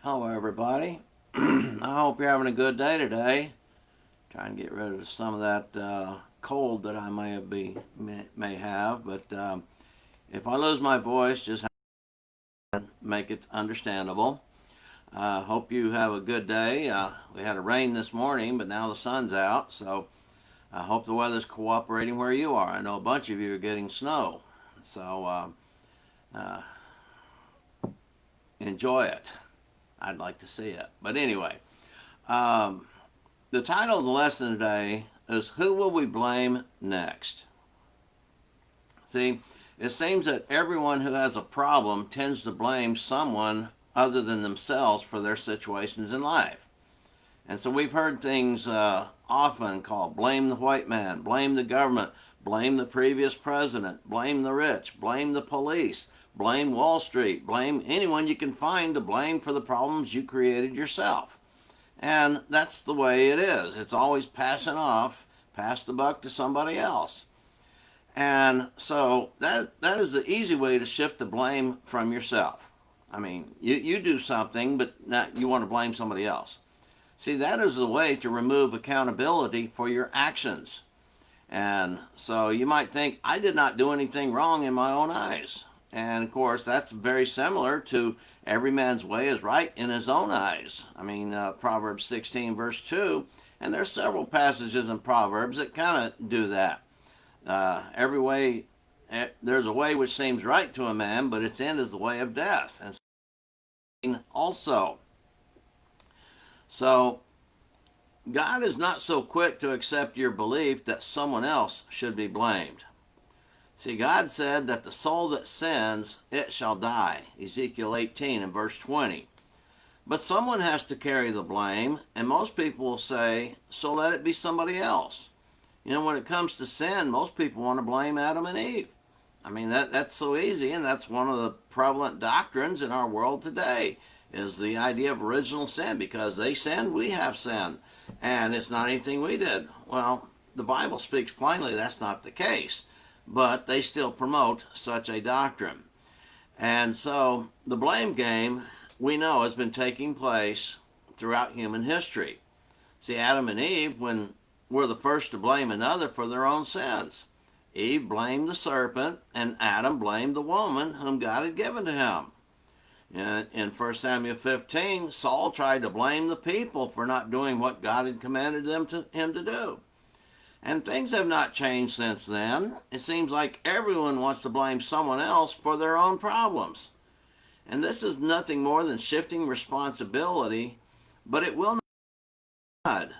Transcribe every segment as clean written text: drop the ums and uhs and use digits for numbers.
Hello, everybody. I hope you're having a good day today. Trying to get rid of some of that cold that I may have, but if I lose my voice, just make it understandable. Hope you have a good day. We had a rain this morning, but now the sun's out, so I hope the weather's cooperating where you are. I know a bunch of you are getting snow, so uh, enjoy it. I'd like to see it. But anyway, um, the title of the lesson today is Who Will We Blame Next? See, it seems that everyone who has a problem tends to blame someone other than themselves for their situations in life. And so we've heard things often called blame the white man, blame the government, blame the previous president, blame the rich, blame the police, blame Wall Street, blame anyone you can find to blame for the problems you created yourself. And that's the way it is. It's always pass the buck to somebody else. And so that is the easy way to shift the blame from yourself. I mean, you do something, but not, you want to blame somebody else. See, that is a way to remove accountability for your actions. And so you might think, I did not do anything wrong in my own eyes. And of course, that's very similar to every man's way is right in his own eyes. I mean, Proverbs 16, verse 2. And there's several passages in Proverbs that kind of do that. Every way, there's a way which seems right to a man, but its end is the way of death. And also, so God is not so quick to accept your belief that someone else should be blamed. See, God said that the soul that sins, it shall die. Ezekiel 18 and verse 20. But someone has to carry the blame, and most people will say, so let it be somebody else. You know, when it comes to sin, most people want to blame Adam and Eve. I mean, that's so easy, and that's one of the prevalent doctrines in our world today, is the idea of original sin. Because they sinned, we have sinned, and it's not anything we did. Well, the Bible speaks plainly that's not the case, but they still promote such a doctrine. And so the blame game, we know, has been taking place throughout human history. See, Adam and Eve, when were the first to blame another for their own sins. Eve blamed the serpent, and Adam blamed the woman whom God had given to him. In 1 Samuel 15, Saul tried to blame the people for not doing what God had commanded him to do. And things have not changed since then. It seems like everyone wants to blame someone else for their own problems. And this is nothing more than shifting responsibility, but it will not.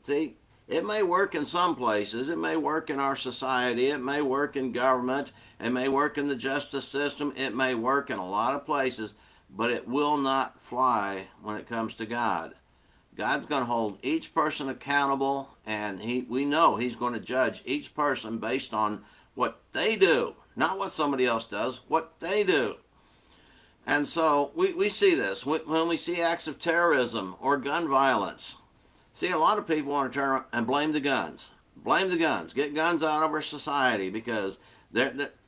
See, it may work in some places. It may work in our society. It may work in government. It may work in the justice system. It may work in a lot of places, but it will not fly when it comes to God. God's going to hold each person accountable, and we know He's going to judge each person based on what they do, not what somebody else does, what they do. And so we see this when we see acts of terrorism or gun violence. See, a lot of people want to turn around and blame the guns. Blame the guns. Get guns out of our society because,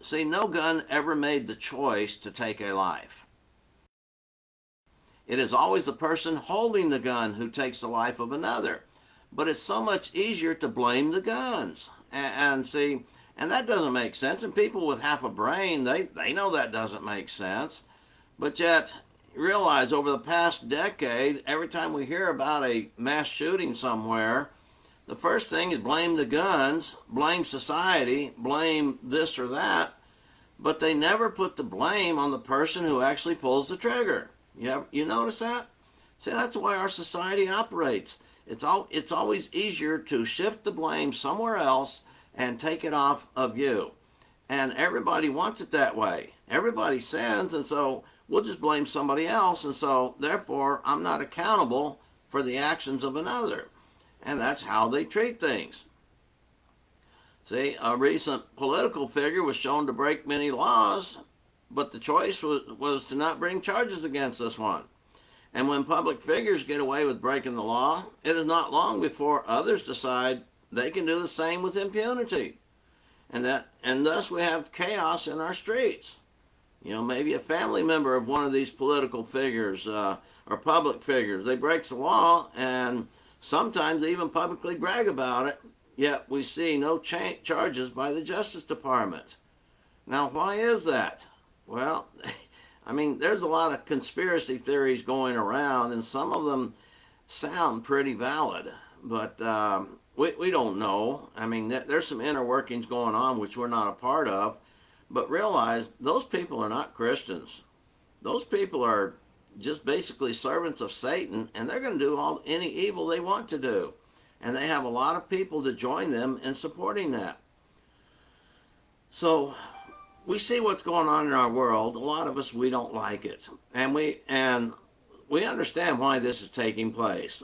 see, no gun ever made the choice to take a life. It is always the person holding the gun who takes the life of another. But it's so much easier to blame the guns. And see, and that doesn't make sense. And people with half a brain, they know that doesn't make sense. But yet, realize over the past decade, every time we hear about a mass shooting somewhere, the first thing is blame the guns, blame society, blame this or that, but they never put the blame on the person who actually pulls the trigger. You notice that? See, that's the way our society operates. It's always easier to shift the blame somewhere else and take it off of you. And everybody wants it that way. Everybody sins, and so we'll just blame somebody else, and so therefore I'm not accountable for the actions of another. And that's how they treat things. See, a recent political figure was shown to break many laws, but the choice was to not bring charges against this one. And when public figures get away with breaking the law, it is not long before others decide they can do the same with impunity. And thus we have chaos in our streets. You know, maybe a family member of one of these political figures or public figures. They break the law and sometimes they even publicly brag about it, yet we see no charges by the Justice Department. Now, why is that? Well, I mean, there's a lot of conspiracy theories going around, and some of them sound pretty valid, but we don't know. I mean, there's some inner workings going on which we're not a part of, but realize those people are not Christians. Those people are just basically servants of Satan, and they're going to do any evil they want to do. And they have a lot of people to join them in supporting that. So we see what's going on in our world. A lot of us, we don't like it. And we understand why this is taking place.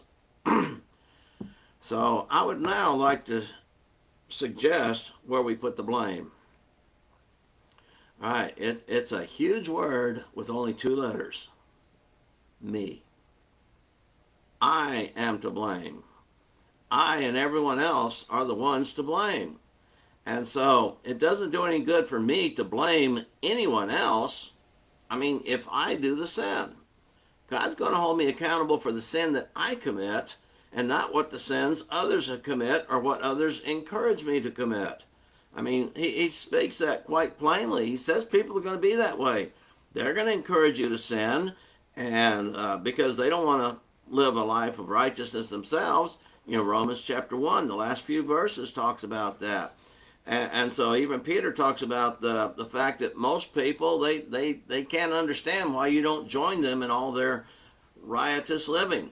So I would now like to suggest where we put the blame. All right, it's a huge word with only 2 letters. Me. I am to blame. I and everyone else are the ones to blame. And so it doesn't do any good for me to blame anyone else. I mean, if I do the sin, God's going to hold me accountable for the sin that I commit and not what the sins others commit or what others encourage me to commit. I mean, he speaks that quite plainly. He says people are going to be that way. They're going to encourage you to sin, and because they don't want to live a life of righteousness themselves. You know, Romans chapter 1, the last few verses talks about that. And so even Peter talks about the fact that most people, they can't understand why you don't join them in all their riotous living.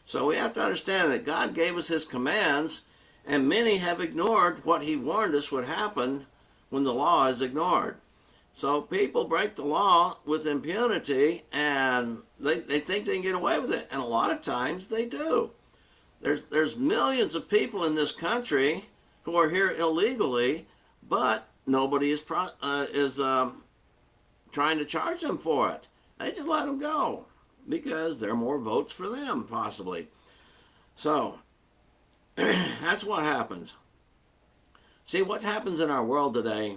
So we have to understand that God gave us his commands, and many have ignored what he warned us would happen when the law is ignored. So people break the law with impunity, and they think they can get away with it. And a lot of times they do. There's millions of people in this country who are here illegally, but nobody is trying to charge them for it. They just let them go because there are more votes for them, possibly. So that's what happens. See, what happens in our world today,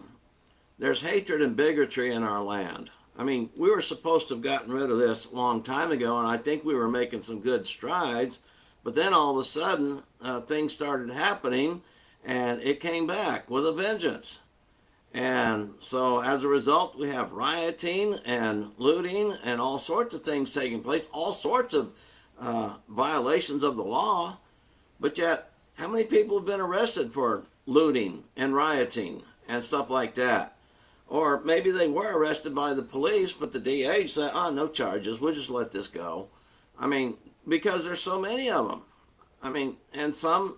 there's hatred and bigotry in our land. I mean, we were supposed to have gotten rid of this a long time ago, and I think we were making some good strides, but then all of a sudden, things started happening, and it came back with a vengeance. And so as a result, we have rioting and looting and all sorts of things taking place, all sorts of violations of the law. But yet, how many people have been arrested for looting and rioting and stuff like that? Or maybe they were arrested by the police, but the DA said, oh, no charges, we'll just let this go. I mean, because there's so many of them. I mean, and some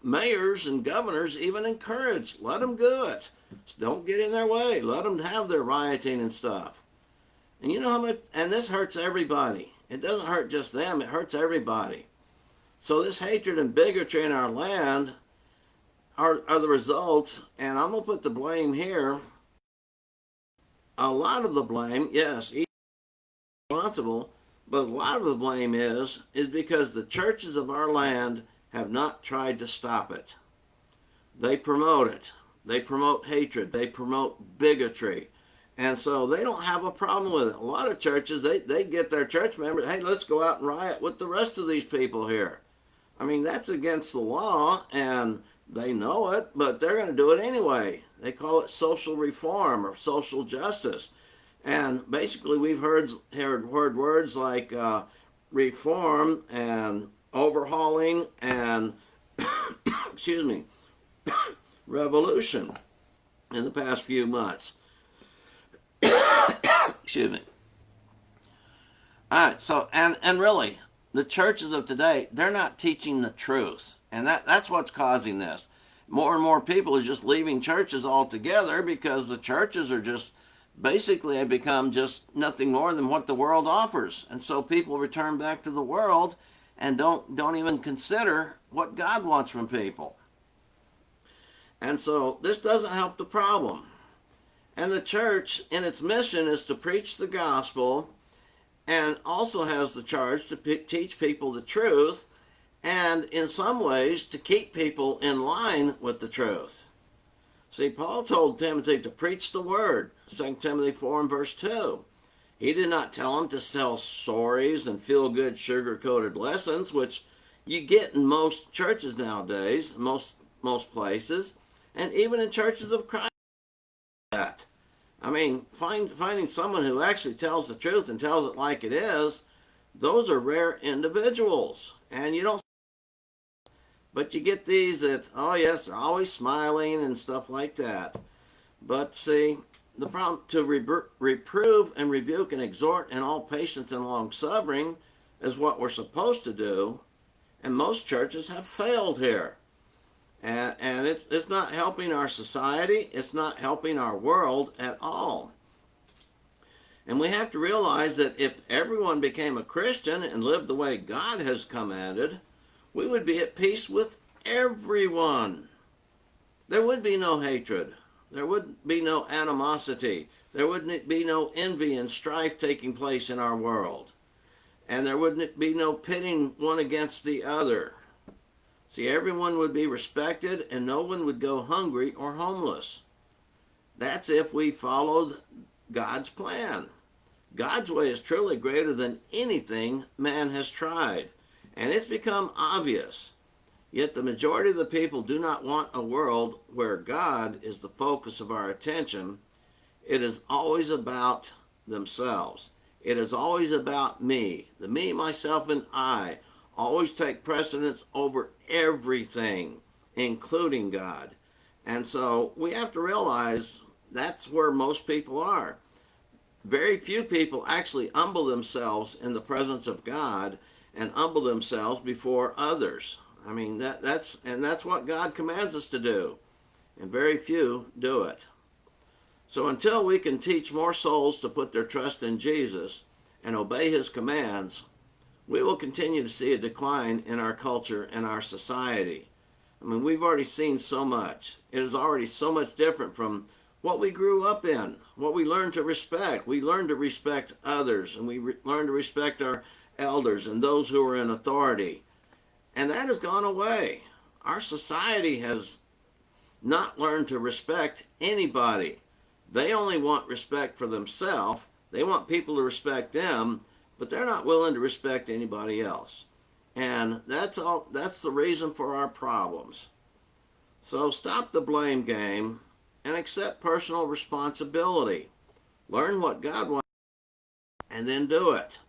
mayors and governors even encourage, let them do it. Don't get in their way. Let them have their rioting and stuff. And you know how much, and this hurts everybody. It doesn't hurt just them, it hurts everybody. So this hatred and bigotry in our land are the results, and I'm going to put the blame here. A lot of the blame, yes, each is responsible, but a lot of the blame is because the churches of our land have not tried to stop it. They promote it. They promote hatred. They promote bigotry. And so they don't have a problem with it. A lot of churches, they get their church members, hey, let's go out and riot with the rest of these people here. I mean, that's against the law, and they know it, but they're going to do it anyway. They call it social reform or social justice. And basically we've heard words like reform and overhauling and, excuse me, revolution in the past few months. Excuse me. All right, so, and really, the churches of today, they're not teaching the truth. And that's what's causing this. More and more people are just leaving churches altogether because the churches are just basically have become just nothing more than what the world offers. And so people return back to the world and don't even consider what God wants from people. And so this doesn't help the problem. And the church, in its mission, is to preach the gospel and also has the charge to teach people the truth and in some ways to keep people in line with the truth. See, Paul told Timothy to preach the word, 2 Timothy 4 and verse 2. He did not tell him to tell stories and feel-good sugar-coated lessons, which you get in most churches nowadays, most places, and even in churches of Christ. That I mean, finding someone who actually tells the truth and tells it like it is, those are rare individuals, and you don't. But you get these that, oh yes, they're always smiling and stuff like that. But see, the problem to reprove and rebuke and exhort in all patience and long suffering is what we're supposed to do, and most churches have failed here. And it's not helping our society, it's not helping our world at all. And we have to realize that if everyone became a Christian and lived the way God has commanded, we would be at peace with everyone. There would be no hatred. There would be no animosity. There would be no envy and strife taking place in our world. And there would be no pitting one against the other. See, everyone would be respected and no one would go hungry or homeless. That's if we followed God's plan. God's way is truly greater than anything man has tried. And it's become obvious. Yet the majority of the people do not want a world where God is the focus of our attention. It is always about themselves. It is always about me. The me, myself, and I always take precedence over everything, including God. And so we have to realize that's where most people are. Very few people actually humble themselves in the presence of God and humble themselves before others. I mean, that's what God commands us to do. And very few do it. So until we can teach more souls to put their trust in Jesus and obey his commands, we will continue to see a decline in our culture and our society. I mean, we've already seen so much. It is already so much different from what we grew up in, what we learned to respect. We learned to respect others, and we learned to respect our elders and those who are in authority. And that has gone away. Our society has not learned to respect anybody. They only want respect for themselves. They want people to respect them, but they're not willing to respect anybody else. And that's the reason for our problems. So stop the blame game and accept personal responsibility. Learn what God wants and then do it.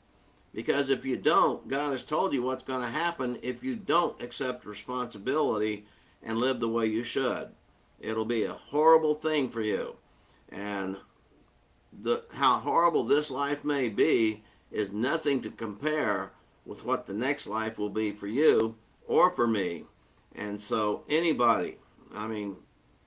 Because if you don't, God has told you what's going to happen if you don't accept responsibility and live the way you should. It'll be a horrible thing for you. And how horrible this life may be is nothing to compare with what the next life will be for you or for me. And so anybody, I mean,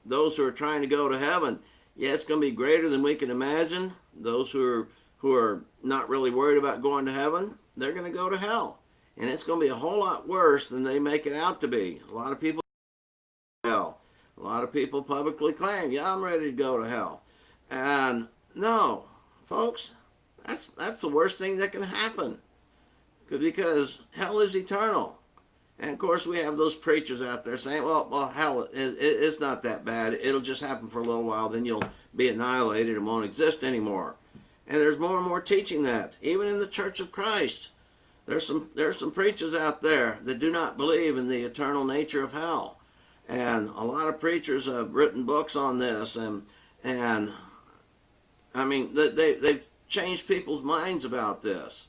those who are trying to go to heaven, yeah, it's going to be greater than we can imagine. Those who are not really worried about going to heaven, they're going to go to hell. And it's going to be a whole lot worse than they make it out to be. A lot of people go to hell. A lot of people publicly claim, yeah, I'm ready to go to hell. And no, folks, that's the worst thing that can happen. Because hell is eternal. And of course, we have those preachers out there saying, well, hell, it's not that bad. It'll just happen for a little while, then you'll be annihilated and won't exist anymore. And there's more and more teaching that, even in the Church of Christ. There's some preachers out there that do not believe in the eternal nature of hell. And a lot of preachers have written books on this, and I mean, they've changed people's minds about this.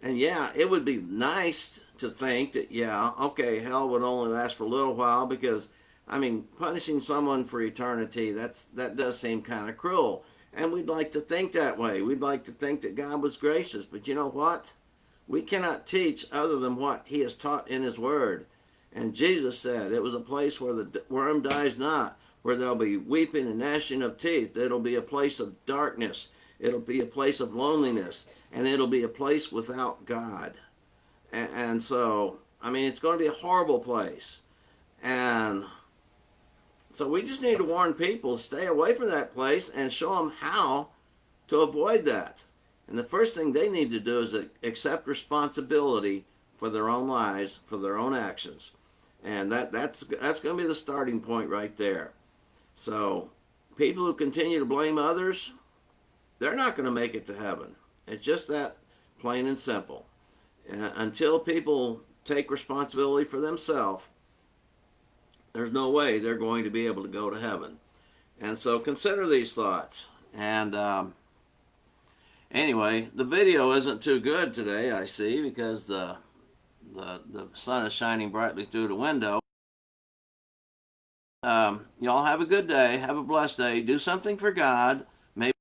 And yeah, it would be nice to think that, yeah, okay, hell would only last for a little while because, I mean, punishing someone for eternity, that does seem kind of cruel. And we'd like to think that way. We'd like to think that God was gracious. But you know what? We cannot teach other than what he has taught in his word. And Jesus said it was a place where the worm dies not, where there'll be weeping and gnashing of teeth. It'll be a place of darkness. It'll be a place of loneliness. And it'll be a place without God. And so, I mean, it's going to be a horrible place. And so we just need to warn people, stay away from that place and show them how to avoid that. And the first thing they need to do is accept responsibility for their own lives, for their own actions. And that's going to be the starting point right there. So people who continue to blame others, they're not going to make it to heaven. It's just that plain and simple. Until people take responsibility for themselves, there's no way they're going to be able to go to heaven. And so consider these thoughts. And anyway, the video isn't too good today, I see, because the sun is shining brightly through the window. Y'all have a good day. Have a blessed day. Do something for God. Maybe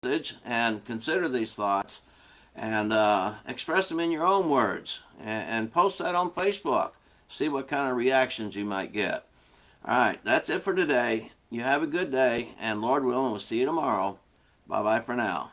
message and consider these thoughts and express them in your own words and post that on Facebook. See what kind of reactions you might get. All right, that's it for today. You have a good day, and Lord willing, we'll see you tomorrow. Bye-bye for now.